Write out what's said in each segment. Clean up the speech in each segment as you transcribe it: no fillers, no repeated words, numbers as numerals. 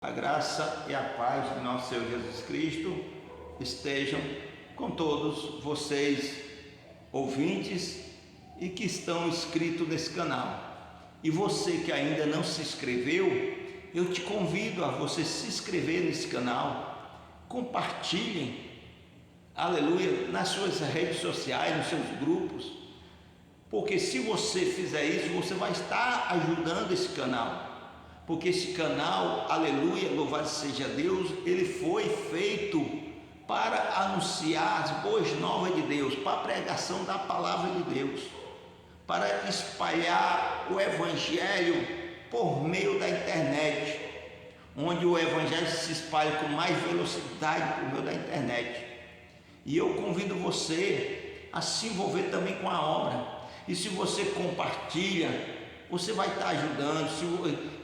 A graça e a paz de nosso Senhor Jesus Cristo estejam com todos vocês, ouvintes e que estão inscritos nesse canal. E você que ainda não se inscreveu, eu te convido a você se inscrever nesse canal, compartilhem, aleluia, nas suas redes sociais, nos seus grupos, porque se você fizer isso, você vai estar ajudando esse canal. Porque esse canal, aleluia, louvado seja Deus, ele foi feito para anunciar as boas novas de Deus, para a pregação da palavra de Deus, para espalhar o evangelho por meio da internet, onde o evangelho se espalha com mais velocidade por meio da internet. E eu convido você a se envolver também com a obra. E se você compartilha, você vai estar ajudando,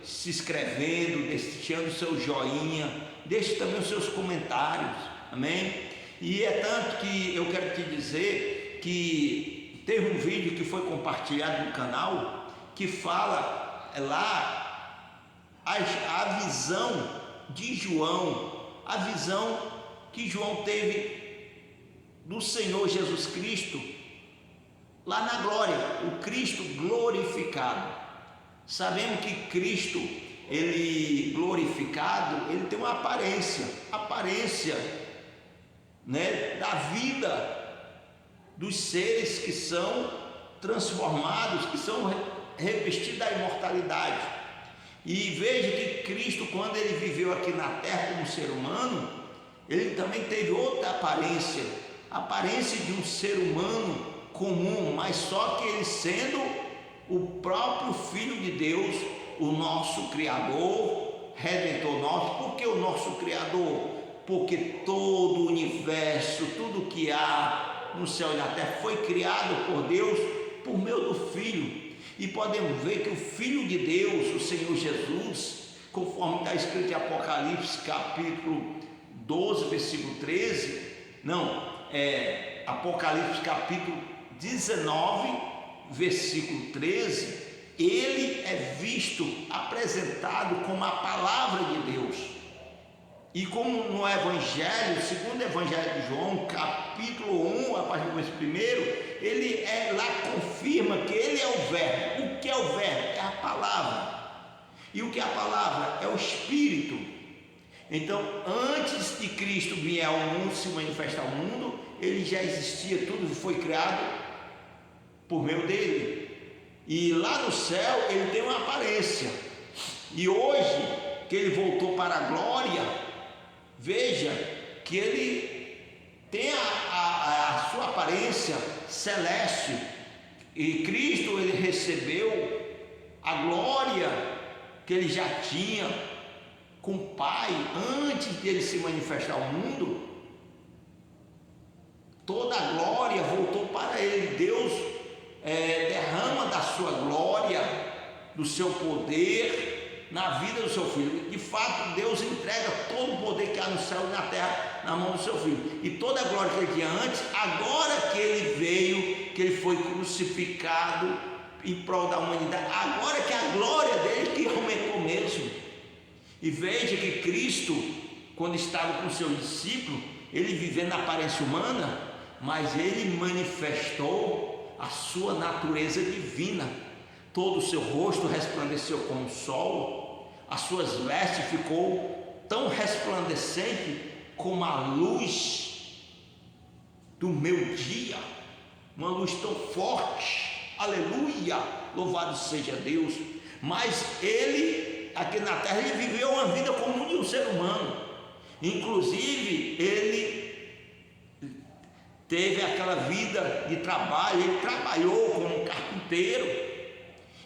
se inscrevendo, deixando o seu joinha, deixe também os seus comentários, amém? E é tanto que eu quero te dizer que teve um vídeo que foi compartilhado no canal, que fala lá a visão de João, a visão que João teve do Senhor Jesus Cristo, lá na glória, o Cristo glorificado. Sabemos que Cristo, ele glorificado, ele tem uma aparência, né, da vida dos seres que são transformados, que são revestidos da imortalidade. E veja que Cristo, quando ele viveu aqui na terra como ser humano, ele também teve outra aparência, a aparência de um ser humano comum, mas só que ele sendo o próprio Filho de Deus, o nosso Criador, Redentor nosso. Por que o nosso Criador? Porque todo o universo, tudo que há no céu e na terra foi criado por Deus por meio do Filho. E podemos ver que o Filho de Deus, o Senhor Jesus, conforme está escrito em Apocalipse capítulo 12, versículo 13, Apocalipse capítulo 19, versículo 13, ele é visto, apresentado como a palavra de Deus. E como no Evangelho, segundo o Evangelho de João, capítulo 1, a partir do versículo 1, ele lá confirma que ele é o Verbo. O que é o Verbo? É a palavra. E o que é a palavra? É o Espírito. Então, antes de Cristo vir ao mundo, se manifestar ao mundo, ele já existia, tudo foi criado por meio dele. E lá no céu ele tem uma aparência. E hoje que ele voltou para a glória, veja que ele tem a sua aparência celeste. E Cristo, ele recebeu a glória que ele já tinha com o Pai antes de ele se manifestar ao mundo. Toda a glória voltou para ele. Deus derrama da sua glória, do seu poder na vida do seu Filho. De fato, Deus entrega todo o poder que há no céu e na terra na mão do seu Filho. E toda a glória que ele tinha antes, agora que ele veio, que ele foi crucificado em prol da humanidade, agora que a glória dele que aumentou mesmo. E veja que Cristo, quando estava com seus discípulos, ele vivendo na aparência humana, mas ele manifestou a sua natureza divina. Todo o seu rosto resplandeceu como o sol, as suas vestes ficou tão resplandecente como a luz do meio-dia, uma luz tão forte, aleluia, louvado seja Deus. Mas ele, aqui na terra, ele viveu uma vida comum de um ser humano. Inclusive, ele teve aquela vida de trabalho, ele trabalhou como um carpinteiro.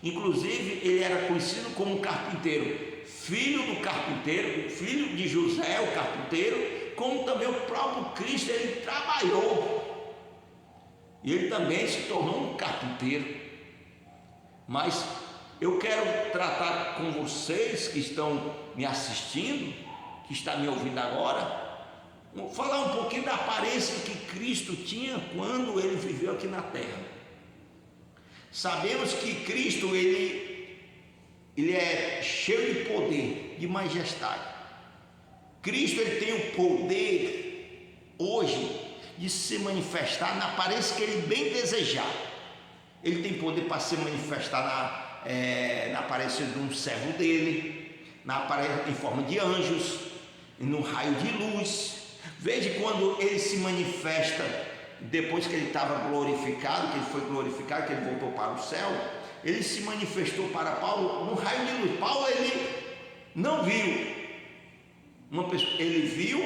Inclusive, ele era conhecido como um carpinteiro, filho do carpinteiro, filho de José, o carpinteiro, como também o próprio Cristo, ele trabalhou. E ele também se tornou um carpinteiro. Mas eu quero tratar com vocês que estão me assistindo, que está me ouvindo agora, falar um pouquinho da aparência que Cristo tinha quando ele viveu aqui na terra. Sabemos que Cristo ele é cheio de poder, de majestade. Cristo ele tem o poder hoje de se manifestar na aparência que ele bem desejar. Ele tem poder para se manifestar na aparência de um servo dele, em forma de anjos, no raio de luz. Veja quando ele se manifesta depois que ele estava glorificado, que ele foi glorificado, que ele voltou para o céu. Ele se manifestou para Paulo no raio de luz. Paulo ele não viu uma pessoa, ele viu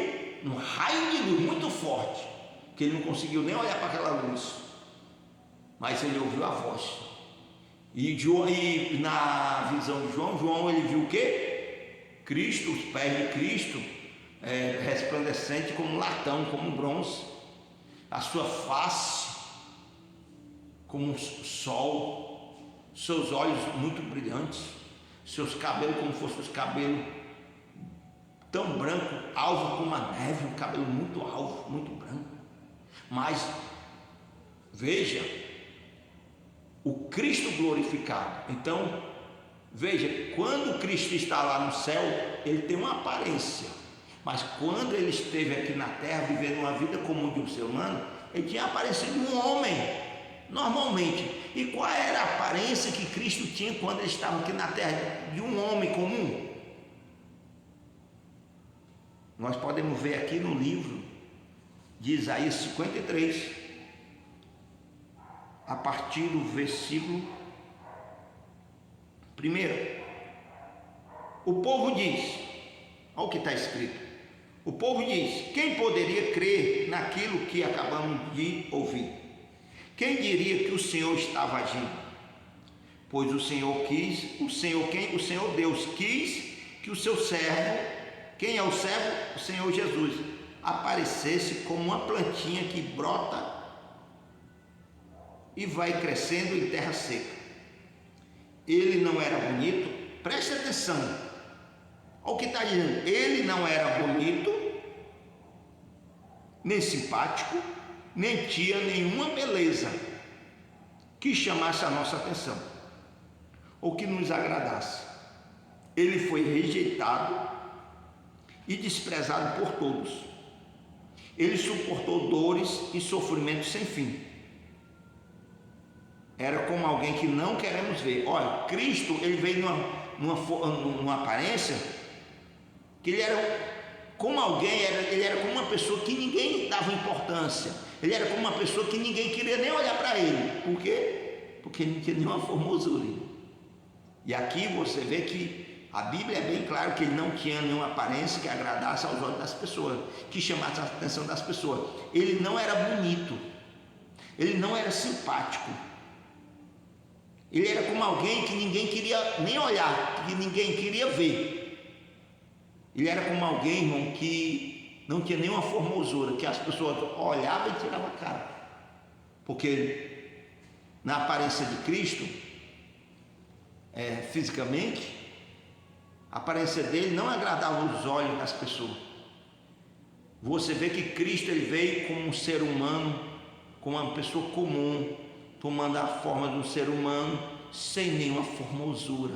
um raio de luz muito forte, que ele não conseguiu nem olhar para aquela luz, mas ele ouviu a voz. E na visão de João ele viu o quê? Cristo, os pés de Cristo, resplandecente como latão, como bronze, a sua face como sol, seus olhos muito brilhantes, seus cabelos como fossem os cabelos tão branco, alvo como a neve, um cabelo muito alvo, muito branco. Mas veja o Cristo glorificado. Então veja, quando Cristo está lá no céu, ele tem uma aparência, mas quando ele esteve aqui na terra vivendo uma vida comum de um ser humano, ele tinha a aparência de um homem normalmente. E qual era a aparência que Cristo tinha quando ele estava aqui na terra? De um homem comum. Nós podemos ver aqui no livro de Isaías 53, a partir do versículo 1. O povo diz, olha o que está escrito, o povo diz: quem poderia crer naquilo que acabamos de ouvir? Quem diria que o Senhor estava agindo? Pois o Senhor Deus quis que o seu servo, quem é o servo? O Senhor Jesus, aparecesse como uma plantinha que brota e vai crescendo em terra seca. Ele não era bonito, preste atenção, olha o que está dizendo, ele não era bonito, nem simpático, nem tinha nenhuma beleza que chamasse a nossa atenção, ou que nos agradasse. Ele foi rejeitado e desprezado por todos. Ele suportou dores e sofrimentos sem fim. Era como alguém que não queremos ver. Olha, Cristo ele veio numa aparência que ele era como alguém, ele era como uma pessoa que ninguém dava importância. Ele era como uma pessoa que ninguém queria nem olhar para ele. Por quê? Porque ele não tinha nenhuma formosura. E aqui você vê que a Bíblia é bem clara que ele não tinha nenhuma aparência que agradasse aos olhos das pessoas, que chamasse a atenção das pessoas. Ele não era bonito, ele não era simpático, ele era como alguém que ninguém queria nem olhar, que ninguém queria ver. Ele era como alguém, irmão, que não tinha nenhuma formosura, que as pessoas olhavam e tiravam a cara, porque na aparência de Cristo, fisicamente, a aparência dele não agradava os olhos das pessoas. Você vê que Cristo ele veio como um ser humano, como uma pessoa comum, tomando a forma de um ser humano, sem nenhuma formosura.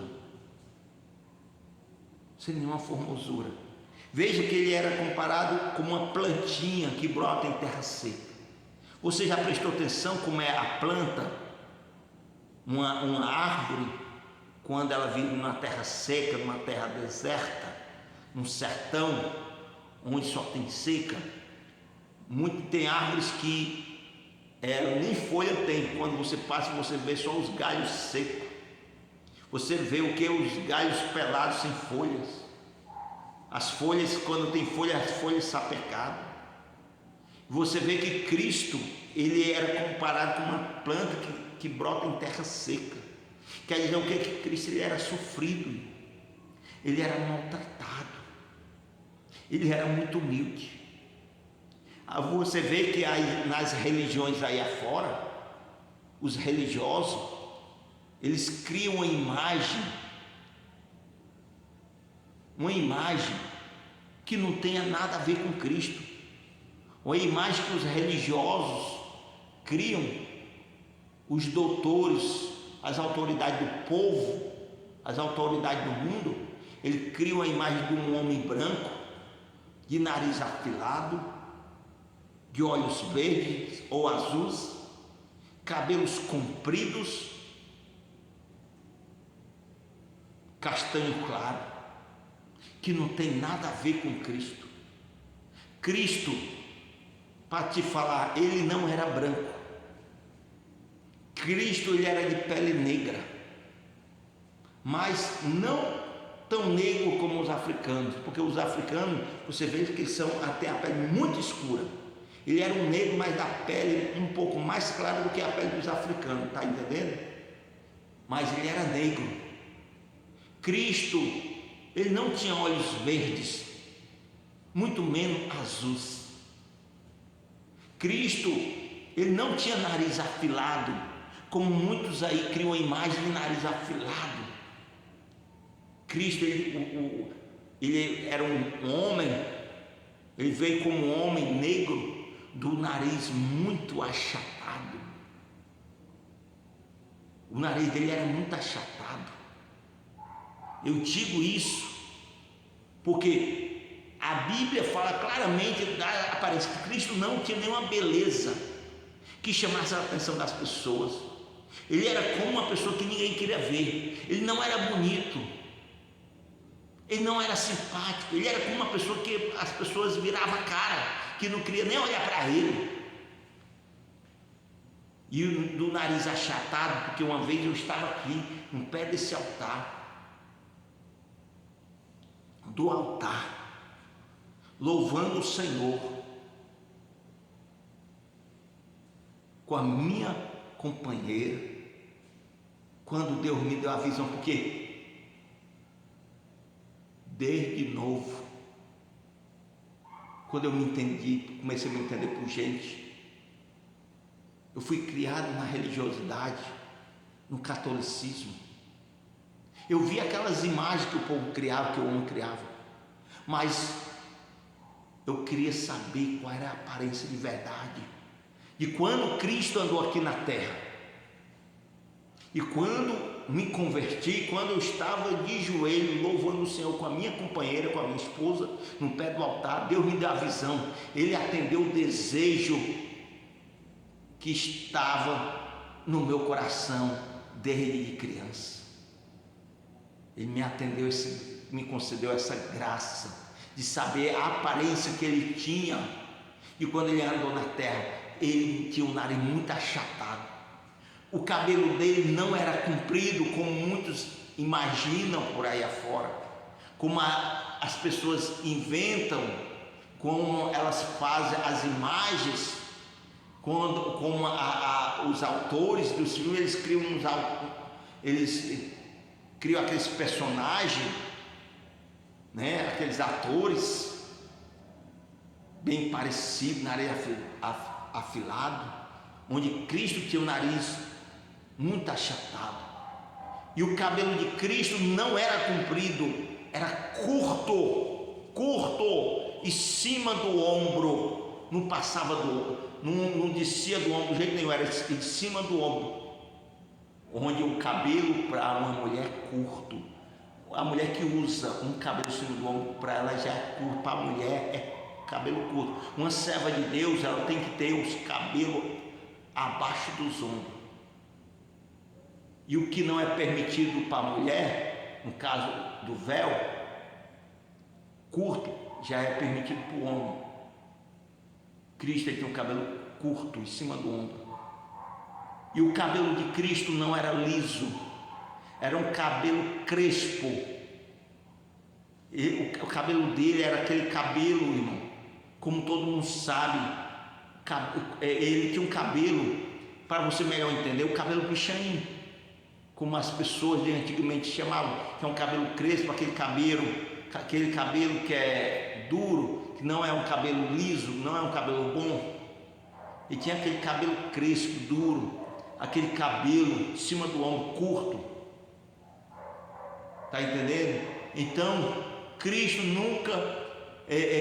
Sem nenhuma formosura. Veja que ele era comparado com uma plantinha que brota em terra seca. Você já prestou atenção como é a planta, uma árvore, quando ela vive numa terra seca, numa terra deserta, num sertão, onde só tem seca? Tem árvores que nem folha tem. Quando você passa, você vê só os galhos secos. Você vê o que? Os galhos pelados sem folhas. As folhas, quando tem folha, as folhas sapecadas. Você vê que Cristo, ele era comparado com uma planta que brota em terra seca. Quer dizer o que? Que Cristo ele era sofrido, ele era maltratado, ele era muito humilde. Você vê que aí, nas religiões aí afora, os religiosos, eles criam uma imagem que não tenha nada a ver com Cristo, uma imagem que os religiosos criam, os doutores, as autoridades do povo, as autoridades do mundo, ele cria uma imagem de um homem branco, de nariz afilado, de olhos verdes ou azuis, cabelos compridos, castanho claro, que não tem nada a ver com Cristo. Cristo, para te falar, ele não era branco. Cristo, ele era de pele negra, mas não tão negro como os africanos, porque os africanos, você vê que eles têm a pele muito escura. Ele era um negro, mas da pele um pouco mais clara do que a pele dos africanos, tá entendendo? Mas ele era negro. Cristo, ele não tinha olhos verdes, muito menos azuis. Cristo, ele não tinha nariz afilado, como muitos aí criam a imagem de nariz afilado. Cristo, ele era um homem, ele veio como um homem negro, do nariz muito achatado. O nariz dele era muito achatado. Eu digo isso porque a Bíblia fala claramente da aparência que Cristo não tinha nenhuma beleza que chamasse a atenção das pessoas. Ele era como uma pessoa que ninguém queria ver. Ele não era bonito, ele não era simpático, ele era como uma pessoa que as pessoas viravam a cara, que não queria nem olhar para ele. E do nariz achatado, porque uma vez eu estava aqui, no pé desse altar, do altar, louvando o Senhor, com a minha companheira, quando Deus me deu a visão, porque desde novo, quando eu me entendi, comecei a me entender por gente, eu fui criado na religiosidade, no catolicismo. Eu vi aquelas imagens que o povo criava, que o homem criava, mas eu queria saber qual era a aparência de verdade. E quando Cristo andou aqui na terra, e quando me converti, quando eu estava de joelho louvando o Senhor com a minha companheira, com a minha esposa, no pé do altar, Deus me deu a visão. Ele atendeu o desejo que estava no meu coração desde criança. Ele me atendeu, me concedeu essa graça de saber a aparência que ele tinha. E quando ele andou na terra, ele tinha um nariz muito achatado. O cabelo dele não era comprido como muitos imaginam por aí afora, como as pessoas inventam, como elas fazem as imagens, como os autores dos filmes, eles criam aqueles personagens, né, aqueles atores bem parecidos, nariz afilado, onde Cristo tinha o nariz muito achatado, e o cabelo de Cristo não era comprido, era curto, em cima do ombro, não passava não descia do ombro de jeito nenhum, era em cima do ombro, onde o cabelo para uma mulher é curto. A mulher que usa um cabelo em cima do ombro, para ela já é curto, para a mulher é cabelo curto. Uma serva de Deus, ela tem que ter os cabelos abaixo dos ombros. E o que não é permitido para a mulher, no caso do véu curto, já é permitido para o homem. Cristo tem um cabelo curto em cima do ombro. E o cabelo de Cristo não era liso, era um cabelo crespo. E o cabelo dele era aquele cabelo, irmão, como todo mundo sabe, ele tinha um cabelo, para você melhor entender, o cabelo pichain, como as pessoas de antigamente chamavam, que é um cabelo crespo, aquele cabelo que é duro, que não é um cabelo liso, não é um cabelo bom. E tinha aquele cabelo crespo, duro, aquele cabelo em cima do ombro, curto. Está entendendo? Então, Cristo nunca,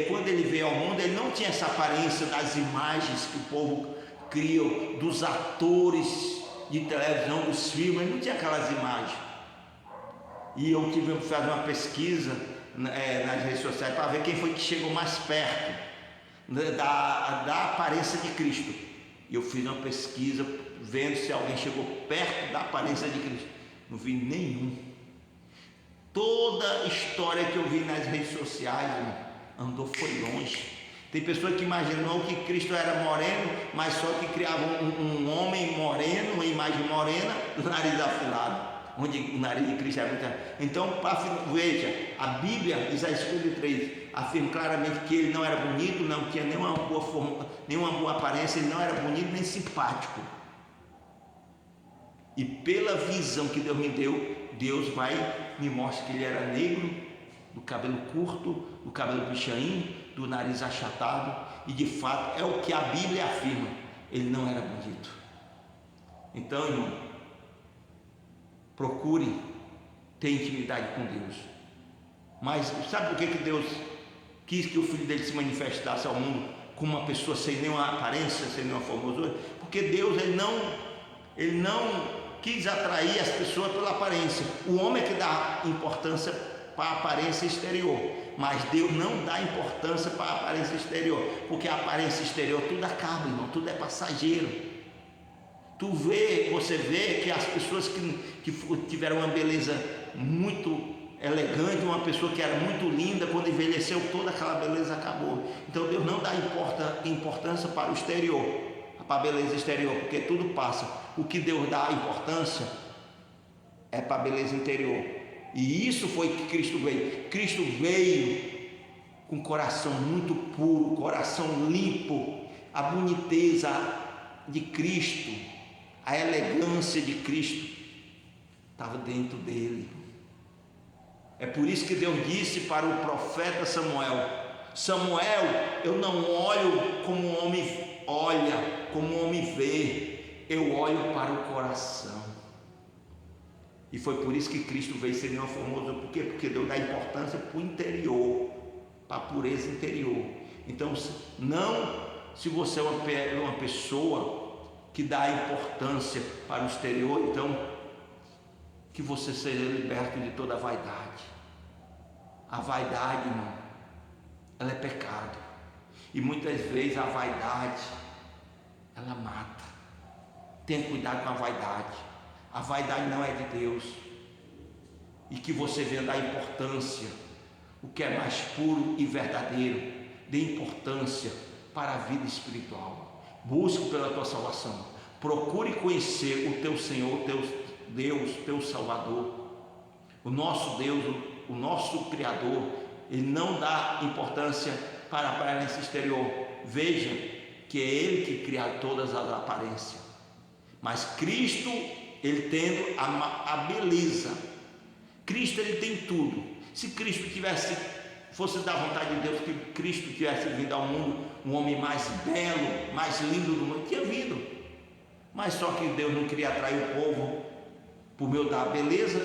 quando ele veio ao mundo, ele não tinha essa aparência das imagens que o povo cria, dos atores de televisão, dos filmes, ele não tinha aquelas imagens. E eu tive que fazer uma pesquisa, nas redes sociais para ver quem foi que chegou mais perto da aparência de Cristo. E eu fiz uma pesquisa vendo se alguém chegou perto da aparência de Cristo. Não vi nenhum. Toda a história que eu vi nas redes sociais, andou foi longe. Tem pessoa que imaginou que Cristo era moreno, mas só que criava um homem moreno, uma imagem morena, nariz afilado, onde o nariz de Cristo era muito. Então, veja, a Bíblia, Isaías 53, afirma claramente que ele não era bonito, não tinha nenhuma boa forma, nenhuma boa aparência, ele não era bonito nem simpático. E pela visão que Deus me deu, Deus me mostra que ele era negro, do cabelo curto, do cabelo pichain, do nariz achatado, e de fato é o que a Bíblia afirma, ele não era bonito. Então, irmão, procure ter intimidade com Deus. Mas sabe por que Deus quis que o Filho dele se manifestasse ao mundo como uma pessoa sem nenhuma aparência, sem nenhuma formosura? Porque Deus ele não quis atrair as pessoas pela aparência. O homem é que dá importância para a aparência exterior, mas Deus não dá importância para a aparência exterior, porque a aparência exterior tudo acaba, irmão, tudo é passageiro. Você vê que as pessoas que tiveram uma beleza muito elegante, uma pessoa que era muito linda, quando envelheceu, toda aquela beleza acabou. Então Deus não dá importância para o exterior, para a beleza exterior, porque tudo passa. O que Deus dá importância é para a beleza interior. E isso foi que Cristo veio. Cristo veio com coração muito puro, coração limpo, a boniteza de Cristo, a elegância de Cristo estava dentro dele. É por isso que Deus disse para o profeta Samuel: Samuel, eu não olho como o homem olha, como o homem vê, eu olho para o coração. E foi por isso que Cristo veio ser nenhuma formosa. Por quê? Porque Deus dá importância para o interior, para a pureza interior. Então, se você é uma pessoa que dá importância para o exterior, então que você seja liberto de toda a vaidade. A vaidade, irmão, ela é pecado. E muitas vezes a vaidade, ela mata. Tenha cuidado com a vaidade. A vaidade não é de Deus. E que você venha dar importância, o que é mais puro e verdadeiro. Dê importância para a vida espiritual. Busque pela tua salvação. Procure conhecer o teu Senhor, teu Deus, teu Salvador. O nosso Deus, o nosso Criador, Ele não dá importância para a aparência exterior. Veja que é Ele que cria todas as aparências. Mas Cristo, Ele tendo a beleza. Cristo, Ele tem tudo. Se Cristo fosse da vontade de Deus, que Cristo tivesse vindo ao mundo, um homem mais belo, mais lindo do mundo, tinha vindo. Mas só que Deus não queria atrair o povo por meio da beleza.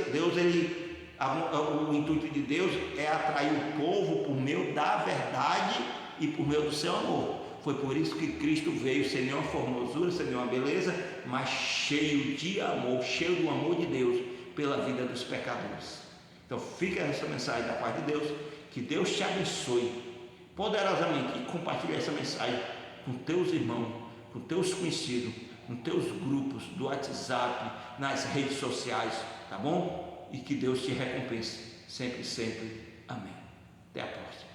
O intuito de Deus é atrair o povo por meio da verdade e por meio do seu amor. Foi por isso que Cristo veio sem nenhuma formosura, sem nenhuma beleza, mas cheio de amor, cheio do amor de Deus pela vida dos pecadores. Então fica essa mensagem da parte de Deus, que Deus te abençoe poderosamente e compartilhe essa mensagem com teus irmãos, com teus conhecidos, com teus grupos do WhatsApp, nas redes sociais, tá bom? E que Deus te recompense sempre, sempre. Amém. Até a próxima.